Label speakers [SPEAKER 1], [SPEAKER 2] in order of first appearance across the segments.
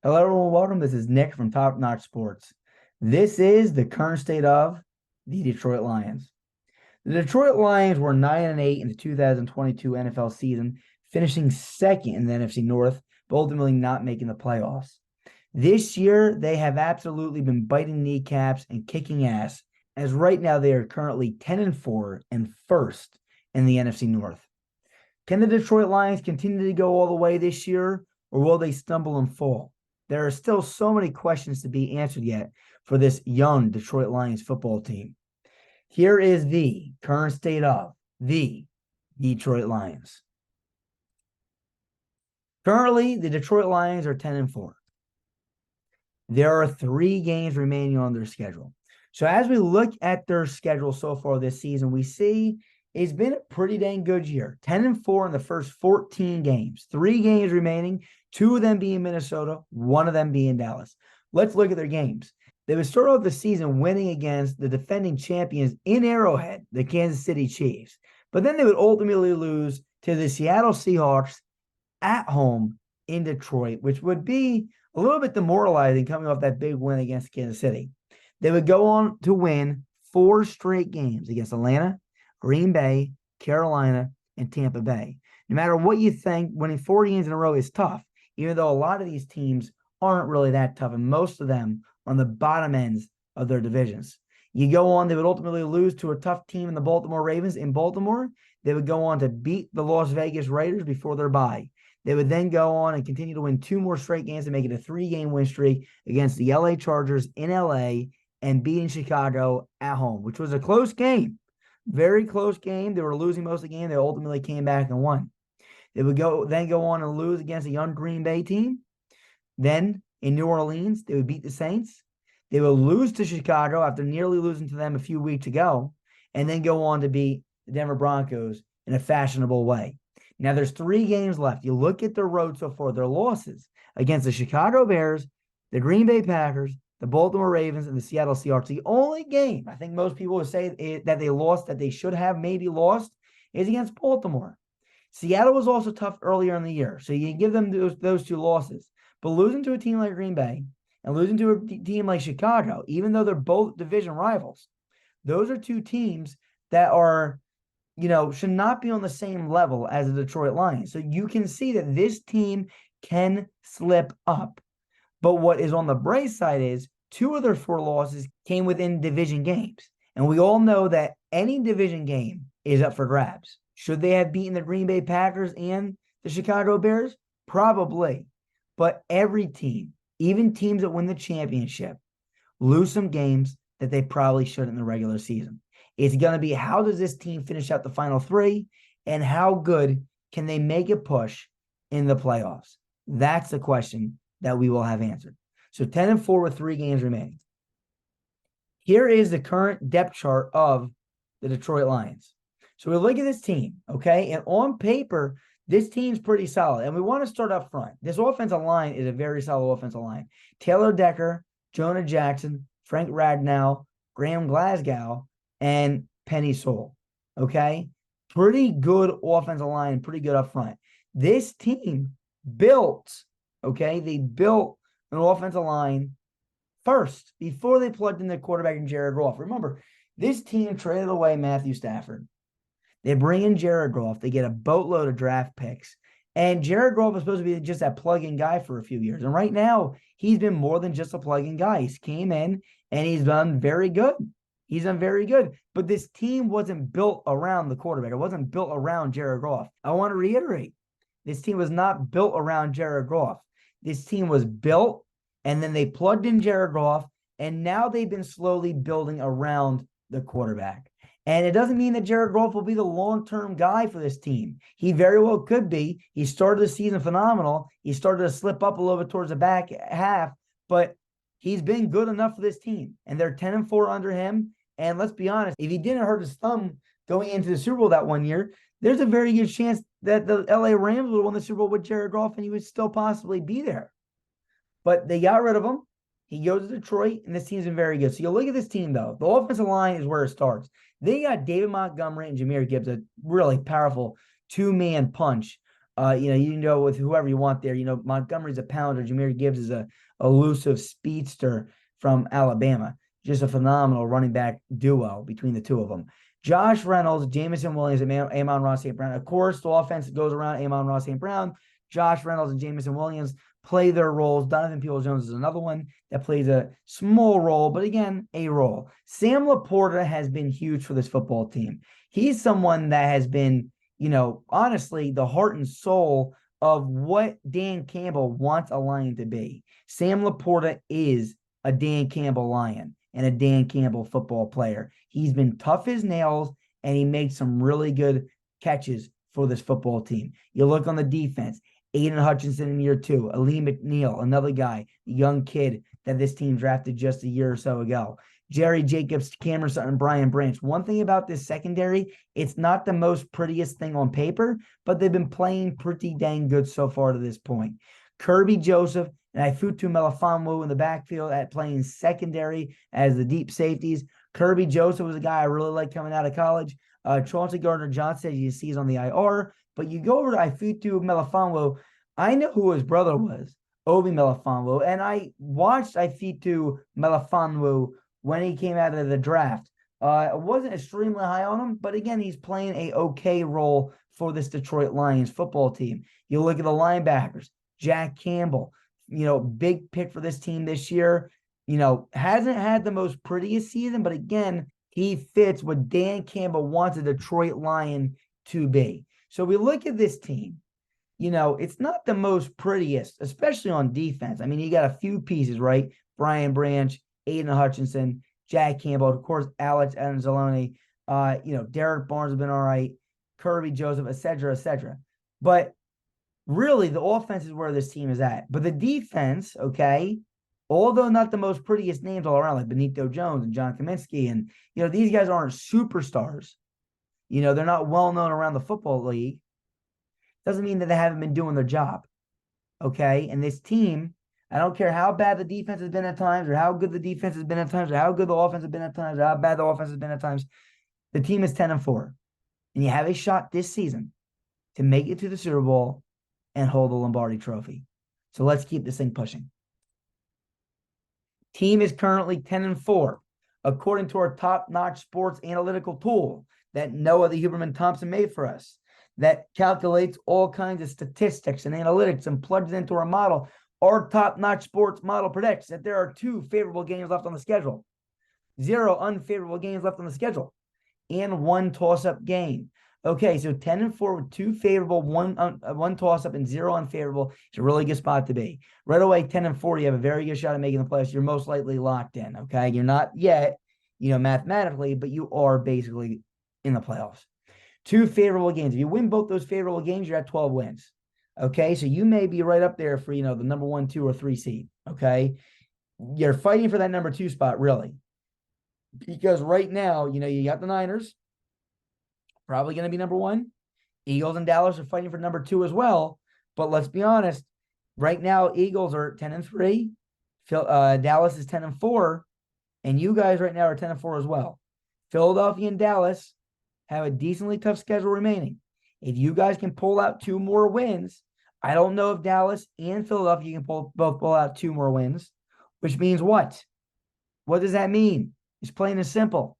[SPEAKER 1] Hello, everyone. Welcome. This is Nick from Top Notch Sports. This is the current state of the Detroit Lions. The Detroit Lions were 9-8 in the 2022 NFL season, finishing second in the NFC North, but ultimately not making the playoffs. This year, they have absolutely been biting kneecaps and kicking ass, as right now they are currently 10-4 and first in the NFC North. Can the Detroit Lions continue to go all the way this year, or will they stumble and fall? There are still so many questions to be answered yet for this young Detroit Lions football team. Here is the current state of the Detroit Lions. Currently, the Detroit Lions are 10-4. There are 3 games remaining on their schedule. So as we look at their schedule so far this season, we see it's been a pretty dang good year. 10-4 in the first 14 games. 3 games remaining, 2 of them being Minnesota, 1 of them being Dallas. Let's look at their games. They would start off the season winning against the defending champions in Arrowhead, the Kansas City Chiefs. But then they would ultimately lose to the Seattle Seahawks at home in Detroit, which would be a little bit demoralizing coming off that big win against Kansas City. They would go on to win 4 straight games against Atlanta, Green Bay, Carolina, and Tampa Bay. No matter what you think, winning 4 games in a row is tough, even though a lot of these teams aren't really that tough, and most of them are on the bottom ends of their divisions. You go on, they would ultimately lose to a tough team in the Baltimore Ravens in Baltimore. They would go on to beat the Las Vegas Raiders before their bye. They would then go on and continue to win 2 more straight games to make it a 3-game win streak against the LA Chargers in LA and beating Chicago at home, which was a close game. Very close game. They were losing most of the game. They ultimately came back and won. They would go on and lose against a young Green Bay team. Then in New Orleans, they would beat the Saints. They would lose to Chicago after nearly losing to them a few weeks ago, and then go on to beat the Denver Broncos in a fashionable way. Now, there's 3 games left. You look at their road so far, their losses against the Chicago Bears, the Green Bay Packers, the Baltimore Ravens, and the Seattle Seahawks. The only game I think most people would say that they lost, that they should have maybe lost, is against Baltimore. Seattle was also tough earlier in the year, so you can give them those 2 losses. But losing to a team like Green Bay and losing to a team like Chicago, even though they're both division rivals, those are 2 teams that are, should not be on the same level as the Detroit Lions. So you can see that this team can slip up. But what is on the bright side is 2 of their 4 losses came within division games. And we all know that any division game is up for grabs. Should they have beaten the Green Bay Packers and the Chicago Bears? Probably. But every team, even teams that win the championship, lose some games that they probably shouldn't in the regular season. It's going to be, how does this team finish out the final 3, and how good can they make a push in the playoffs? That's the question that we will have answered. So 10-4 with 3 games remaining. Here is the current depth chart of the Detroit Lions. So we look at this team, okay? And on paper, this team's pretty solid. And we want to start up front. This offensive line is a very solid offensive line. Taylor Decker, Jonah Jackson, Frank Ragnow, Graham Glasgow, and Penei Sewell, okay? Pretty good offensive line, pretty good up front. This team built, okay? They built an offensive line first before they plugged in their quarterback in Jared Goff. Remember, this team traded away Matthew Stafford. They bring in Jared Goff. They get a boatload of draft picks. And Jared Goff was supposed to be just that plug-in guy for a few years. And right now, he's been more than just a plug-in guy. He's came in, and he's done very good. He's done very good. But this team wasn't built around the quarterback. It wasn't built around Jared Goff. I want to reiterate, this team was not built around Jared Goff. This team was built, and then they plugged in Jared Goff, and now they've been slowly building around the quarterback. And it doesn't mean that Jared Goff will be the long-term guy for this team. He very well could be. He started the season phenomenal. He started to slip up a little bit towards the back half, but he's been good enough for this team. And they're 10-4 under him. And let's be honest, if he didn't hurt his thumb going into the Super Bowl that one year, there's a very good chance that the LA Rams would have won the Super Bowl with Jared Goff, and he would still possibly be there. But they got rid of him. He goes to Detroit, and this team's been very good. So you look at this team, though. The offensive line is where it starts. They got David Montgomery and Jahmyr Gibbs, a really powerful 2-man punch You can go with whoever you want there. Montgomery's a pounder. Jahmyr Gibbs is a elusive speedster from Alabama. Just a phenomenal running back duo between the two of them. Josh Reynolds, Jameson Williams, and Amon-Ra St. Brown. Of course, the offense goes around Amon-Ra St. Brown. Josh Reynolds and Jameson Williams play their roles. Donovan Peoples-Jones is another one that plays a small role, but again, a role. Sam LaPorta has been huge for this football team. He's someone that has been, honestly, the heart and soul of what Dan Campbell wants a Lion to be. Sam LaPorta is a Dan Campbell Lion and a Dan Campbell football player. He's been tough as nails, and he makes some really good catches for this football team. You look on the defense, Aiden Hutchinson in year 2, Ali McNeil, another guy, a young kid that this team drafted just a year or so ago. Jerry Jacobs, Cameron Sutton, Brian Branch. One thing about this secondary, it's not the most prettiest thing on paper, but they've been playing pretty dang good so far to this point. Kirby Joseph and Ifeatu Melifonwu in the backfield at playing secondary as the deep safeties. Kirby Joseph was a guy I really liked coming out of college. Chauncey Gardner-Johnson, as you see, is on the IR. But you go over to Ifeatu Melifonwu, I know who his brother was, Obi Melifonwu, and I watched Ifeatu Melifonwu when he came out of the draft. I wasn't extremely high on him, but again, he's playing a okay role for this Detroit Lions football team. You look at the linebackers, Jack Campbell, big pick for this team this year. Hasn't had the most prettiest season, but again, he fits what Dan Campbell wants a Detroit Lion to be. So we look at this team, it's not the most prettiest, especially on defense. I mean, you got a few pieces, right? Brian Branch, Aiden Hutchinson, Jack Campbell, of course, Alex Anzalone, Derek Barnes has been all right, Kirby Joseph, et cetera. But really, the offense is where this team is at. But the defense, okay, although not the most prettiest names all around, like Benito Jones and John Kaminsky, and, these guys aren't superstars. They're not well-known around the football league. Doesn't mean that they haven't been doing their job, okay? And this team, I don't care how bad the defense has been at times, or how good the defense has been at times, or how good the offense has been at times, or how bad the offense has been at times. The team is 10-4. And you have a shot this season to make it to the Super Bowl and hold the Lombardi Trophy. So let's keep this thing pushing. Team is currently 10-4, according to our top-notch sports analytical tool that Noah the Huberman Thompson made for us, that calculates all kinds of statistics and analytics and plugs it into our model. Our top-notch sports model predicts that there are 2 favorable games left on the schedule, 0 unfavorable games left on the schedule, and 1 toss-up game. Okay, so 10-4 with 2 favorable, 1 toss-up, and 0 unfavorable. It's a really good spot to be. Right away, 10-4, you have a very good shot at making the playoffs. You're most likely locked in, okay? You're not yet, mathematically, but you are basically in the playoffs. 2 favorable games. If you win both those favorable games, you're at 12 wins. Okay, so you may be right up there for, the number 1, 2, or 3 seed, okay? You're fighting for that number 2 spot, really. Because right now, you got the Niners, probably going to be number 1. Eagles and Dallas are fighting for number 2 as well. But let's be honest, right now, Eagles are 10-3. Dallas is 10-4. And you guys right now are 10-4 as well. Philadelphia and Dallas have a decently tough schedule remaining. If you guys can pull out 2 more wins, I don't know if Dallas and Philadelphia can both pull out 2 more wins, which means what? What does that mean? It's plain and simple.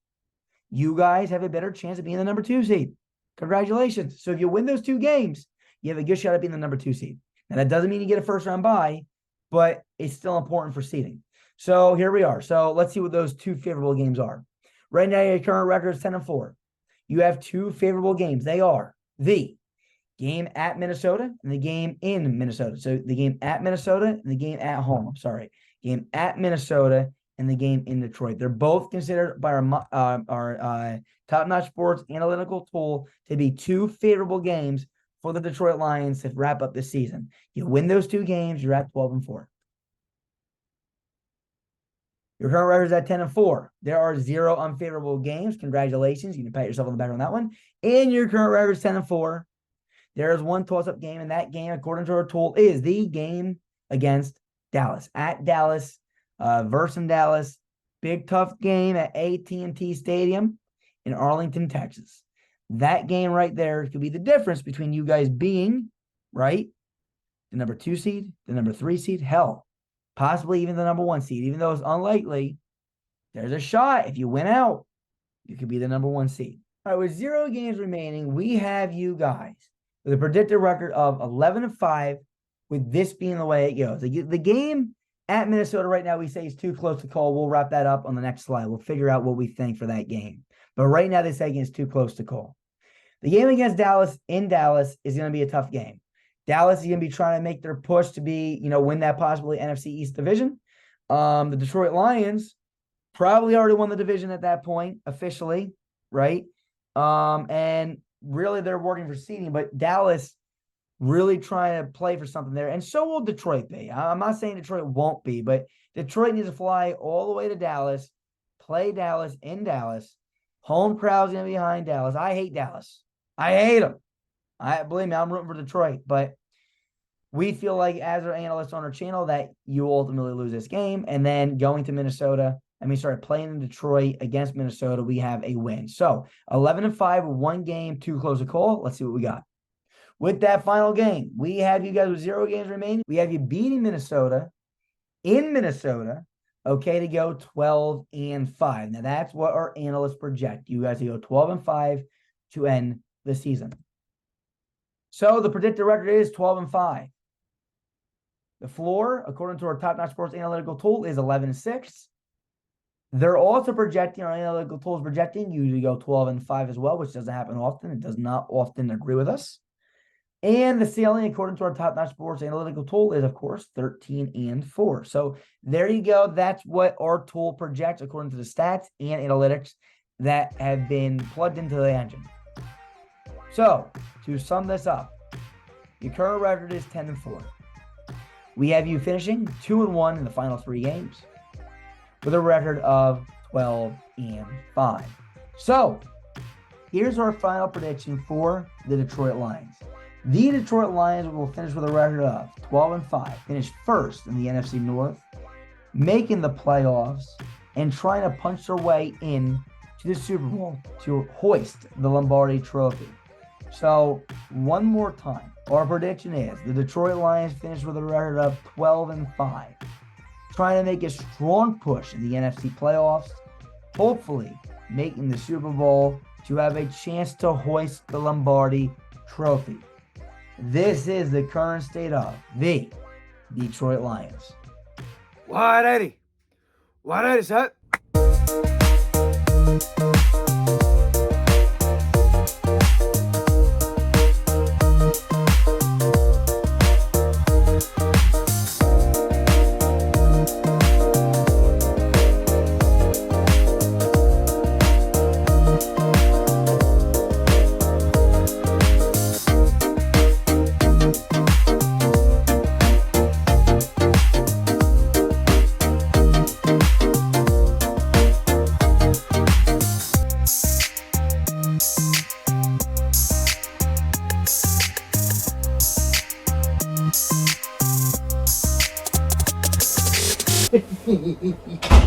[SPEAKER 1] You guys have a better chance of being the number 2 seed. Congratulations. So if you win those 2 games, you have a good shot at being the number 2 seed. Now, that doesn't mean you get a first-round bye, but it's still important for seeding. So here we are. So let's see what those 2 favorable games are. Right now, your current record is 10-4. You have 2 favorable games. They are the game at Minnesota and the game in Minnesota. So the game at Minnesota and the game at home. I'm sorry. Game at Minnesota and the game in Detroit. They're both considered by our top-notch sports analytical tool to be 2 favorable games for the Detroit Lions to wrap up this season. You win those 2 games, you're at 12-4. Your current record is at 10-4. There are 0 unfavorable games. Congratulations. You can pat yourself on the back on that one. And your current record is 10-4. There is 1 toss-up game, and that game, according to our tool, is the game against Dallas. At Dallas, versus Dallas. Big, tough game at AT&T Stadium in Arlington, Texas. That game right there could be the difference between you guys being right? The number 2 seed, the number 3 seed, hell, possibly even the number 1 seed. Even though it's unlikely, there's a shot. If you win out, you could be the number 1 seed. All right, with 0 games remaining, we have you guys with a predicted record of 11-5, with this being the way it goes. The game at Minnesota right now, we say is too close to call. We'll wrap that up on the next slide. We'll figure out what we think for that game. But right now, they say it's too close to call. The game against Dallas in Dallas is going to be a tough game. Dallas is going to be trying to make their push to be, win that possibly NFC East division. The Detroit Lions probably already won the division at that point, officially, right? And really they're working for seeding, but Dallas really trying to play for something there. And so will Detroit be. I'm not saying Detroit won't be, but Detroit needs to fly all the way to Dallas, play Dallas in Dallas. Home crowd's going to be behind Dallas. I hate Dallas. I hate them. Believe me, I'm rooting for Detroit, but we feel like as our analysts on our channel that you ultimately lose this game. And then going to Minnesota, playing in Detroit against Minnesota, we have a win. So 11-5, 1 game, too close to call. Let's see what we got. With that final game, we have you guys with 0 games remaining. We have you beating Minnesota in Minnesota, okay, to go 12-5. Now, that's what our analysts project. You guys to go 12-5 to end the season. So the predicted record is 12-5. The floor, according to our Top Notch Sports analytical tool, is 11-6. They're also projecting, our analytical tool is projecting you to go 12-5 as well, which doesn't happen often. It does not often agree with us. And the ceiling, according to our Top Notch Sports analytical tool, is, of course, 13-4. So there you go. That's what our tool projects according to the stats and analytics that have been plugged into the engine. So to sum this up, your current record is 10-4. We have you finishing 2-1 in the final 3 games with a record of 12-5. So here's our final prediction for the Detroit Lions. The Detroit Lions will finish with a record of 12-5, finish first in the NFC North, making the playoffs, and trying to punch their way in to the Super Bowl to hoist the Lombardi Trophy. So, one more time, our prediction is the Detroit Lions finish with a record of 12-5, trying to make a strong push in the NFC playoffs, hopefully making the Super Bowl to have a chance to hoist the Lombardi Trophy. This is the current state of the Detroit Lions.
[SPEAKER 2] 180. 180 set.
[SPEAKER 1] Hehehehe